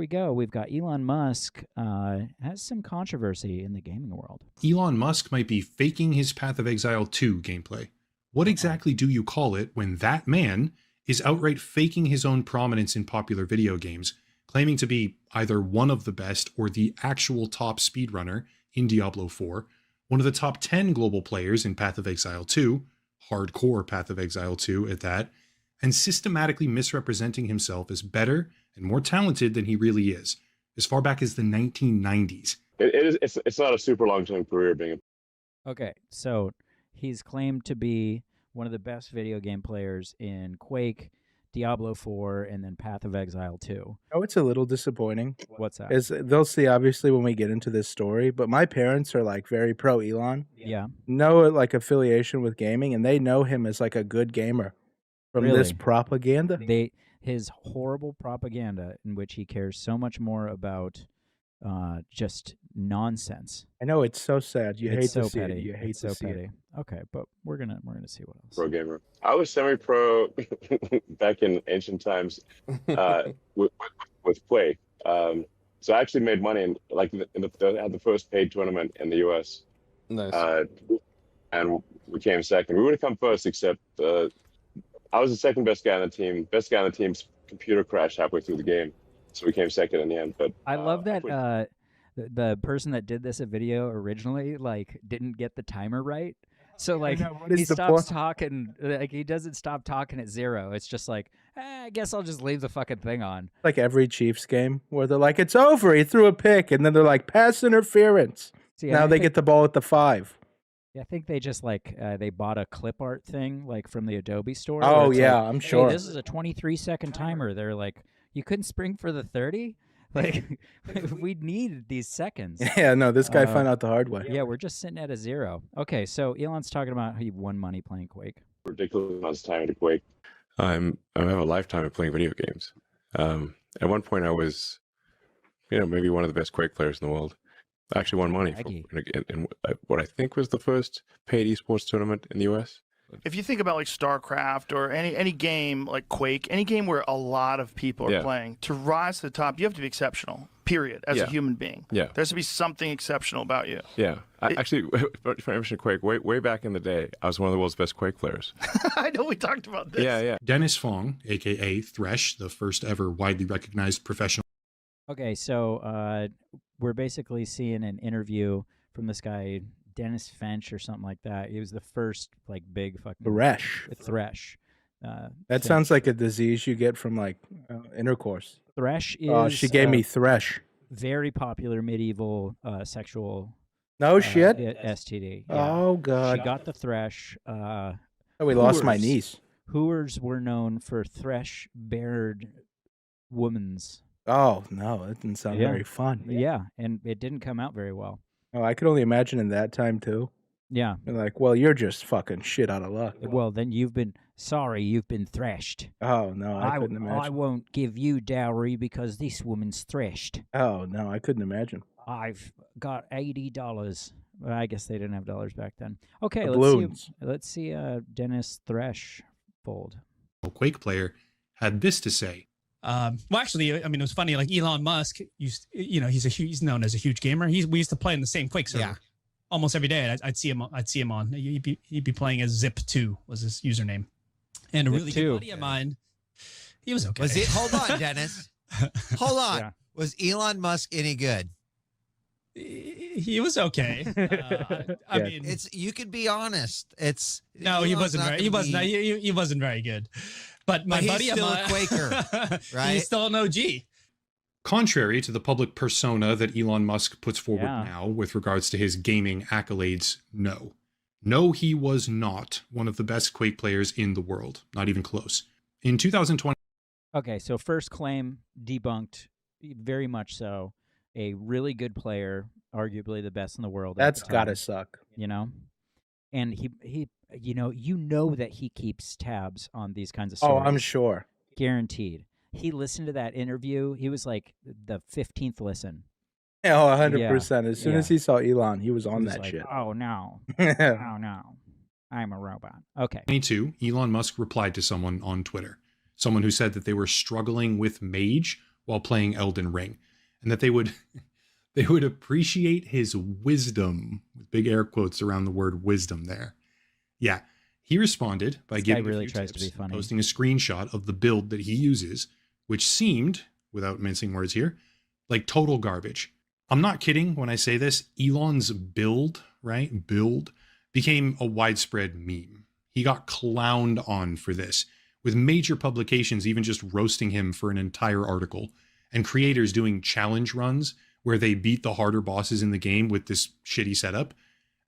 we go. We've got Elon Musk has some controversy in the gaming world. Elon Musk might be faking his Path of Exile 2 gameplay. What exactly do you call it when that man is outright faking his own prominence in popular video games, claiming to be either one of the best or the actual top speedrunner in Diablo 4, one of the top 10 global players in Path of Exile 2, hardcore Path of Exile 2 at that, and systematically misrepresenting himself as better and more talented than he really is, as far back as the 1990s. It's not a super long-term career being Okay, so he's claimed to be one of the best video game players in Quake, Diablo 4, and then Path of Exile 2. Oh, it's a little disappointing. What's that? They'll see, obviously, when we get into this story, but my parents are, like, very pro-Elon. Yeah. No, like, affiliation with gaming, and they know him as, like, a good gamer from this Really? propaganda. His horrible propaganda in which he cares so much more about just nonsense. I know, it's so sad. You hate It's so to see petty. it. You hate It's to so see petty. it. Okay, but we're gonna see what else. pro gamer. I was semi-pro back in ancient times with Quake. So I actually made money in I had the first paid tournament in the U.S. Nice. And we came second. We would have come first, except I was the second best guy on the team. Best guy on the team's computer crashed halfway through the game, so we came second in the end. But I love that the person that did this video originally didn't get the timer right. So he stops talking, he doesn't stop talking at 0. It's just I guess I'll just leave the fucking thing on. Like every Chiefs game where they're like, it's over, he threw a pick, and then they're like, pass interference. See, now they get the ball at the 5. Yeah, I think they just they bought a clip art thing from the Adobe store. Oh yeah, I'm sure. Hey, this is a 23-second timer. They're like, you couldn't spring for the 30? We need these seconds. Yeah, no, this guy found out the hard way. Yeah, we're just sitting at a 0. Okay, so Elon's talking about how he won money playing Quake. ridiculous amounts of time to Quake. I have a lifetime of playing video games. At one point, I was, maybe one of the best Quake players in the world. I actually won money in what I think was the first paid esports tournament in the U.S. If you think about StarCraft or any game like Quake, any game where a lot of people are playing, to rise to the top, you have to be exceptional, period, as a human being. Yeah. There has to be something exceptional about you. Yeah. Actually, if I mention Quake, way back in the day, I was one of the world's best Quake players. I know we talked about this. Yeah. Dennis Fong, a.k.a. Thresh, the first ever widely recognized professional. Okay, so we're basically seeing an interview from this guy, Dennis Finch or something like that. He was the first big fucking Thresh. That sounds like a disease you get from intercourse. Thresh is. Oh, she gave me thresh. Very popular medieval sexual. No shit. STD. Yeah. Oh god. She got the thresh. We lost my niece. Hooers were known for thresh-bared womans. Oh no, that didn't sound very fun. Yeah, and it didn't come out very well. Oh, I could only imagine in that time too. Yeah. They're well, you're just fucking shit out of luck. Well, then you've been threshed. Oh no, I couldn't imagine. I won't give you dowry because this woman's threshed. Oh no, I couldn't imagine. I've got $80. Well, I guess they didn't have dollars back then. Okay, let's see Dennis Thresh fold. Quake player had this to say. Well, actually, it was funny. Elon Musk, he's known as a huge gamer. We used to play in the same Quake server almost every day. I'd see him on. He'd be playing as Zip2 was his username, and a really good buddy of mine. He was okay. Hold on, Dennis. Hold on. Yeah. Was Elon Musk any good? He was okay. I mean, you could be honest. He wasn't very good. But my buddy, still a Quaker, right? He's still an OG. Contrary to the public persona that Elon Musk puts forward now with regards to his gaming accolades, no, he was not one of the best Quake players in the world. Not even close. In 2020. Okay, so first claim debunked, very much so. A really good player, arguably the best in the world. That's gotta suck. And he that he keeps tabs on these kinds of stories. Oh, I'm sure. Guaranteed. He listened to that interview. He was the 15th listen. Yeah, 100%. As soon as he saw Elon, he was on that shit. Oh, no. Oh, no. I'm a robot. Okay. 22, Elon Musk replied to someone on Twitter. Someone who said that they were struggling with Mage while playing Elden Ring, and that they would they would appreciate his wisdom, with big air quotes around the word wisdom there. Yeah, he responded by giving a few tips, posting a screenshot of the build that he uses, which seemed, without mincing words here, like total garbage. I'm not kidding when I say this. Elon's build became a widespread meme. He got clowned on for this, with major publications even just roasting him for an entire article, and creators doing challenge runs where they beat the harder bosses in the game with this shitty setup.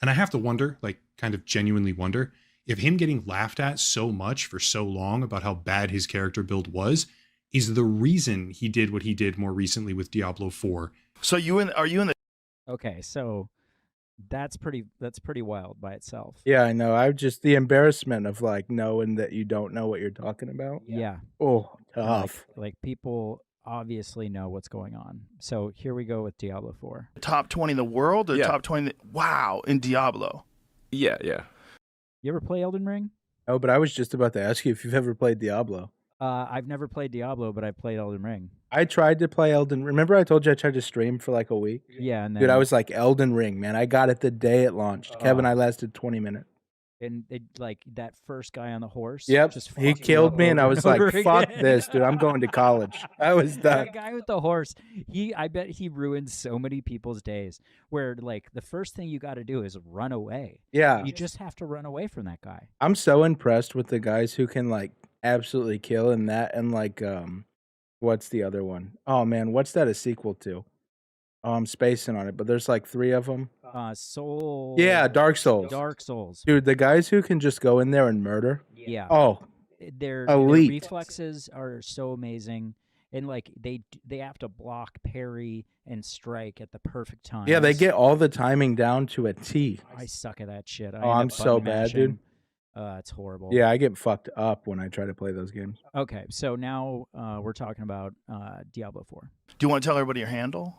And I have to wonder, like kind of genuinely wonder, if him getting laughed at so much for so long about how bad his character build was is the reason he did what he did more recently with Diablo 4. So are you in the Okay, so that's pretty wild by itself. Yeah, I know. I just the embarrassment of like knowing that you don't know what you're talking about. Yeah. Oh, tough. Like people obviously know what's going on. So here we go with Diablo 4. Top 20 in the world or top 20 wow, in Diablo. Yeah. You ever play Elden Ring? Oh, but I was just about to ask you if you've ever played Diablo. I've never played Diablo, but I've played Elden Ring. I tried to play Elden. Remember I told you I tried to stream for like a week? Yeah, and then, dude, I was like Elden Ring, man. I got it the day it launched. Kevin, I lasted 20 minutes. And it, like that first guy on the horse. Yep, just he killed me, and I was like, "Fuck again. this, dude! I'm going to college." I was done. That guy with the horse. I bet he ruined so many people's days. Where like the first thing you got to do is run away. Yeah, you just have to run away from that guy. I'm so impressed with the guys who can like absolutely kill in that, and like what's the other one? Oh man, what's that a sequel to? Oh, I'm spacing on it, but there's like 3 of them. Soul. Yeah, Dark Souls. Dark Souls. Dude, the guys who can just go in there and murder. Yeah. Oh, their elite. Reflexes are so amazing, and like they have to block, parry, and strike at the perfect time. Yeah, they get all the timing down to a T. I suck at that shit. I'm so bad, dude. It's horrible. Yeah, I get fucked up when I try to play those games. Okay, so now we're talking about Diablo 4. Do you want to tell everybody your handle?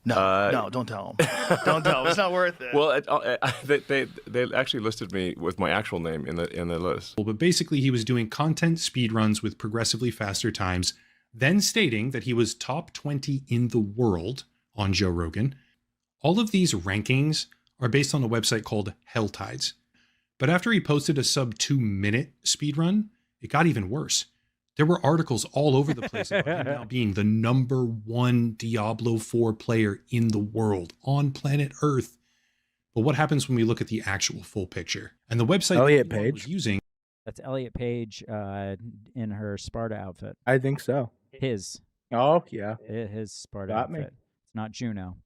No, don't tell them. Don't tell them. It's not worth it. Well, they actually listed me with my actual name in the list. But basically, he was doing content speedruns with progressively faster times, then stating that he was top 20 in the world on Joe Rogan. All of these rankings are based on a website called Helltides. But after he posted a sub 2-minute speedrun, it got even worse. There were articles all over the place about him now being the #1 Diablo 4 player in the world on planet Earth. But what happens when we look at the actual full picture? And the website Elliot that Elon Page was using. That's Elliot Page in her Sparta outfit. I think so. His. Oh, yeah. His Sparta Got outfit. me. It's not Juno.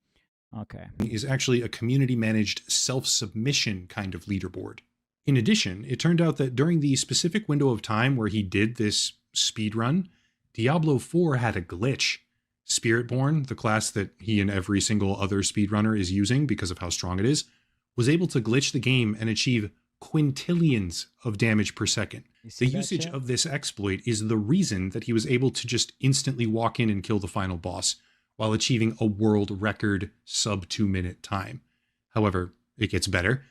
Okay. Is actually a community-managed self-submission kind of leaderboard. In addition, it turned out that during the specific window of time where he did this speedrun, Diablo 4 had a glitch. Spiritborn, the class that he and every single other speedrunner is using because of how strong it is, was able to glitch the game and achieve quintillions of damage per second. The usage of this exploit is the reason that he was able to just instantly walk in and kill the final boss while achieving a world record sub 2-minute time. However, it gets better.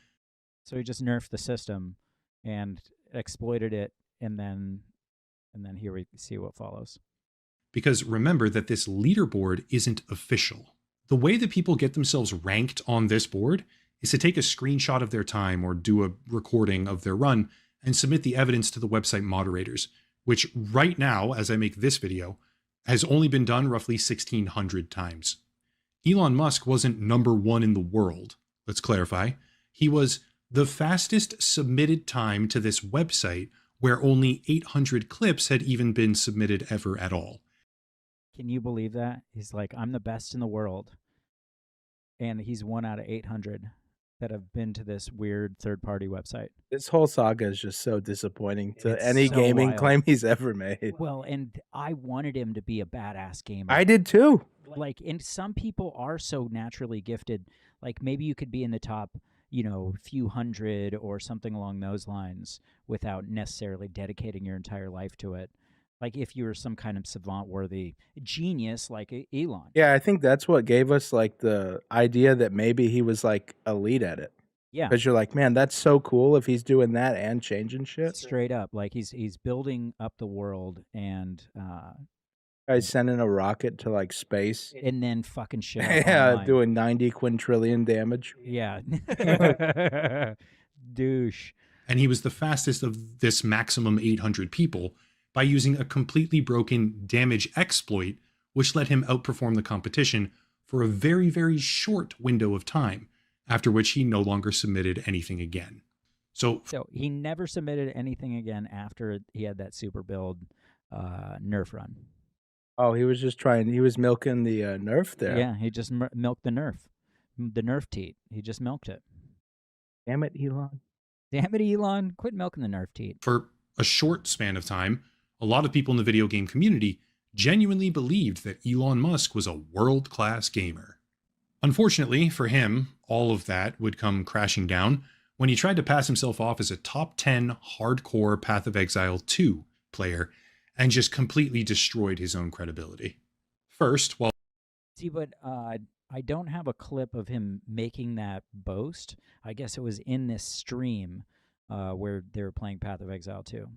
So he just nerfed the system and exploited it, and then here we see what follows. Because remember that this leaderboard isn't official. The way that people get themselves ranked on this board is to take a screenshot of their time or do a recording of their run and submit the evidence to the website moderators, which right now, as I make this video, has only been done roughly 1,600 times. Elon Musk wasn't #1 in the world, let's clarify. He was the fastest submitted time to this website, where only 800 clips had even been submitted ever at all. Can you believe that? He's like, I'm the best in the world. And he's 1 out of 800 that have been to this weird third-party website. This whole saga is just so disappointing to It's any so gaming wild. claim he's ever made. Well, and I wanted him to be a badass gamer. I did too. Like, and some people are so naturally gifted. Like, maybe you could be in the top, few hundred or something along those lines without necessarily dedicating your entire life to it. Like if you were some kind of savant-worthy genius like Elon. Yeah, I think that's what gave us like the idea that maybe he was like elite at it. Yeah. Because you're like, man, that's so cool if he's doing that and changing shit. Straight up. Like he's building up the world and Guys sending a rocket to like space and then fucking shit. Yeah, doing 90 quintillion damage. Yeah. Douche. And he was the fastest of this maximum 800 people by using a completely broken damage exploit, which let him outperform the competition for a very, very short window of time, after which he no longer submitted anything again. So he never submitted anything again after he had that super build nerf run. Oh, he was just trying. He was milking the nerf there. Yeah, he just milked the nerf teat. He just milked it. Damn it, Elon. Damn it, Elon. Quit milking the nerf teat. For a short span of time, a lot of people in the video game community genuinely believed that Elon Musk was a world-class gamer. Unfortunately for him, all of that would come crashing down when he tried to pass himself off as a top 10 hardcore Path of Exile 2 player and just completely destroyed his own credibility. First, while... See, but I don't have a clip of him making that boast. I guess it was in this stream where they were playing Path of Exile 2.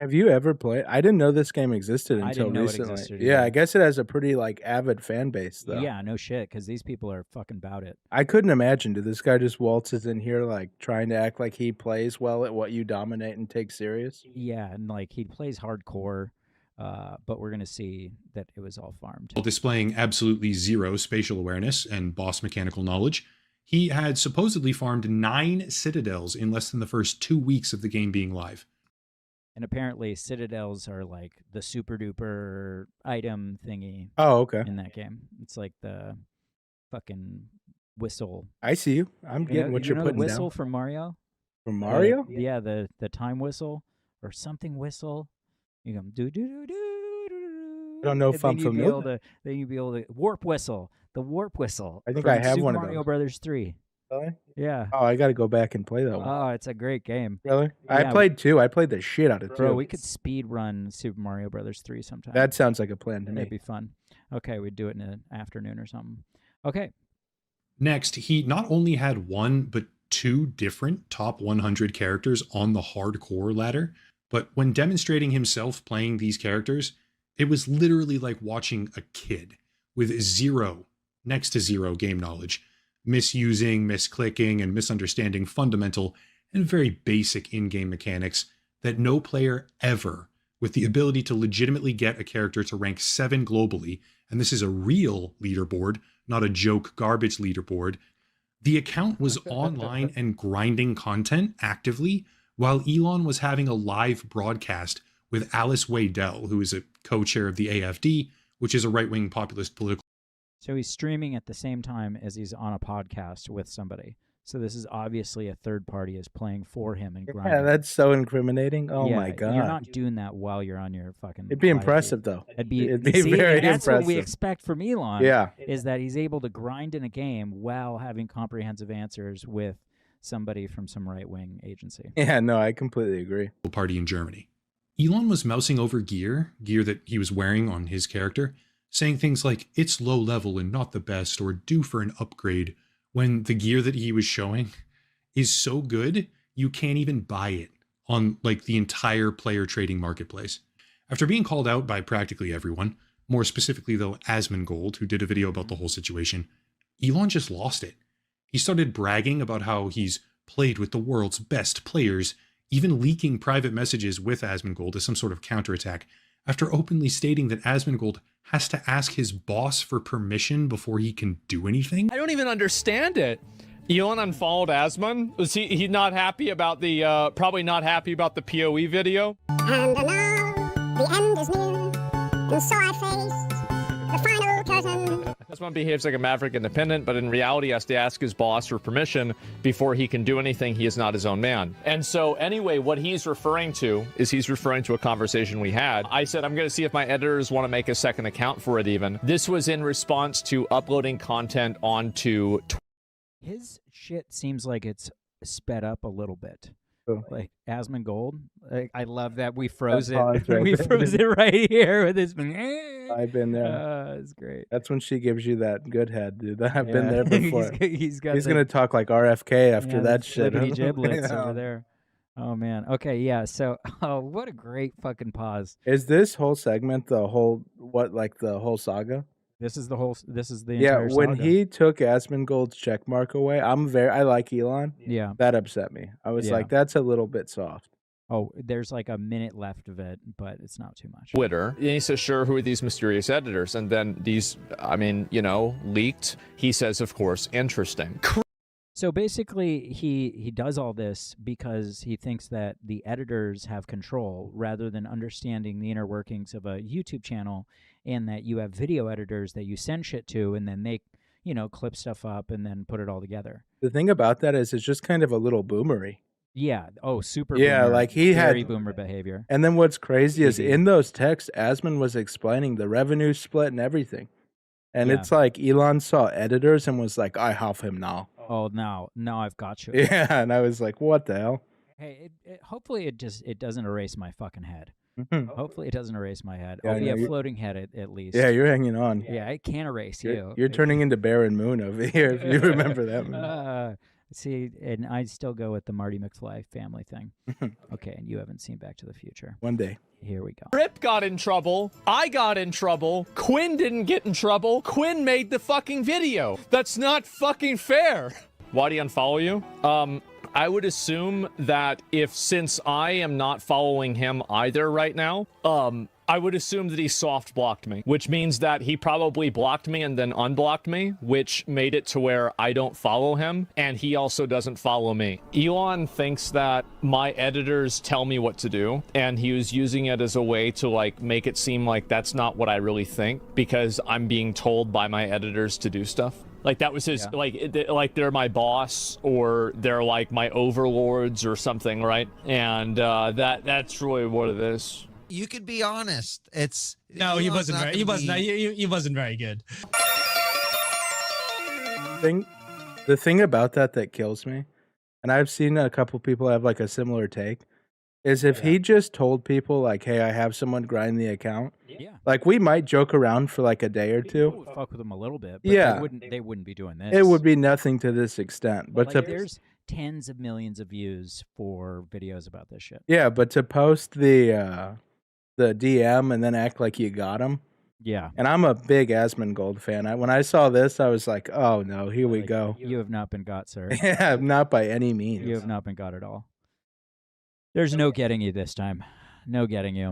Have you ever played? I didn't know this game existed until I didn't know recently. it existed Yeah, either. I guess it has a pretty like avid fan base though. Yeah, no shit, because these people are fucking about it. I couldn't imagine. Did this guy just waltzes in here like trying to act like he plays well at what you dominate and take serious? Yeah, and like he plays hardcore, but we're gonna see that it was all farmed. While displaying absolutely zero spatial awareness and boss mechanical knowledge, he had supposedly farmed 9 citadels in less than the first 2 weeks of the game being live. And apparently citadels are like the super duper item thingy. Oh, okay. In that game. It's like the fucking whistle. I see you. I'm getting what you're putting the whistle down. from Mario? From Mario? Yeah, the time whistle or something whistle. You go do do do do. I don't know if I'm familiar. Then you'd be able to warp whistle. The warp whistle. I think I have Super one of Mario those. Brothers 3. Really? Yeah. Oh, I got to go back and play that one. Oh, it's a great game. Really? Yeah. I played 2. I played the shit out of 2. Bro, we could speed run Super Mario Brothers 3 sometime. That sounds like a plan to me. It'd be fun. Okay, we'd do it in an afternoon or something. Okay. Next, he not only had 1, but 2 different top 100 characters on the hardcore ladder, but when demonstrating himself playing these characters, it was literally like watching a kid with next to zero game knowledge, misusing, misclicking, and misunderstanding fundamental and very basic in-game mechanics that no player ever, with the ability to legitimately get a character to rank 7 globally, and this is a real leaderboard, not a joke garbage leaderboard. The account was online and grinding content actively, while Elon was having a live broadcast with Alice Waydell, who is a co-chair of the AFD, which is a right-wing populist political... So he's streaming at the same time as he's on a podcast with somebody. So this is obviously a third party is playing for him and grinding. Yeah, that's so incriminating. Oh yeah, my god. You're not doing that while you're on your fucking... It'd be impressive, though. It'd be very impressive. That's what we expect from Elon. Yeah. Is that he's able to grind in a game while having comprehensive answers with somebody from some right-wing agency. Yeah, no, I completely agree. Party in Germany. Elon was mousing over gear that he was wearing on his character, saying things like, it's low level and not the best, or due for an upgrade, when the gear that he was showing is so good, you can't even buy it on like the entire player trading marketplace. After being called out by practically everyone, more specifically though AsmonGold, who did a video about the whole situation, Elon just lost it. He started bragging about how he's played with the world's best players, even leaking private messages with AsmonGold as some sort of counterattack, after openly stating that AsmonGold has to ask his boss for permission before he can do anything. I don't even understand it. Elon unfollowed Asmon. Was he not happy about the, probably not happy about the PoE video? And now, the end is near, and so I face the final curtain. Asmon behaves like a maverick independent, but in reality has to ask his boss for permission before he can do anything. He is not his own man. And so anyway, what he's referring to is he's referring to a conversation we had. I said, I'm going to see if my editors want to make a second account for it even. This was in response to uploading content onto Twitter. His shit seems like it's sped up a little bit. Like AsmonGold. I love that we froze it. Right we froze it right here with this. I've been there. It's great. That's when she gives you that good head, dude. I've been there before. He's gonna talk like RFK after that shit. Giblets over there. Oh man. Okay, yeah. So, oh, what a great fucking pause. Is this whole segment the whole the whole saga? This is the whole. This is the Yeah, entire when saga. he took AsmonGold's check mark away, I like Elon. Yeah. That upset me. I was like, that's a little bit soft. Oh, there's like a minute left of it, but it's not too much. Twitter. And he says, sure, who are these mysterious editors? And then these, I mean, you know, leaked. He says, of course, interesting. So basically, he does all this because he thinks that the editors have control rather than understanding the inner workings of a YouTube channel, and that you have video editors that you send shit to, and then they, you know, clip stuff up and then put it all together. The thing about that is it's just kind of a little boomery. Yeah. Oh, super. Yeah, boomer, like he very had boomer behavior. And then what's crazy is in those texts, Asmon was explaining the revenue split and everything. And it's like Elon saw editors and was like, I have him now. Oh, now I've got you. Yeah, and I was like, what the hell? Hey, hopefully it doesn't erase my fucking head. Hopefully it doesn't erase my head. Yeah, I'll be no, a floating head at least. Yeah, you're hanging on. Yeah, I can't erase you. You're turning into Baron Moon over here, if you remember that movie. See, and I still go with the Marty McFly family thing. Okay, and you haven't seen Back to the Future. One day. Here we go. Rip got in trouble. I got in trouble. Quinn didn't get in trouble. Quinn made the fucking video. That's not fucking fair. Why do you unfollow you? I would assume that since I am not following him either right now, I would assume that he soft blocked me, which means that he probably blocked me and then unblocked me, which made it to where I don't follow him, and he also doesn't follow me. Elon thinks that my editors tell me what to do, and he was using it as a way to like make it seem like that's not what I really think, because I'm being told by my editors to do stuff. Like that was his, like they're my boss or they're like my overlords or something, right? And that's really what it is. You could be honest. It's no, he wasn't very. He wasn't very good. The thing about that kills me, and I've seen a couple people have like a similar take, is if he just told people like, "Hey, I have someone grind the account." Yeah. Like we might joke around for like a day or two. Fuck with them a little bit. But they wouldn't be doing this. It would be nothing to this extent. But like, there's tens of millions of views for videos about this shit. Yeah, but to post the DM and then act like you got him. Yeah. And I'm a big AsmonGold fan. When I saw this, I was like, oh no, here we go. You have not been got, sir. Yeah, not by any means. You have not been got at all. There's no getting you this time. No getting you.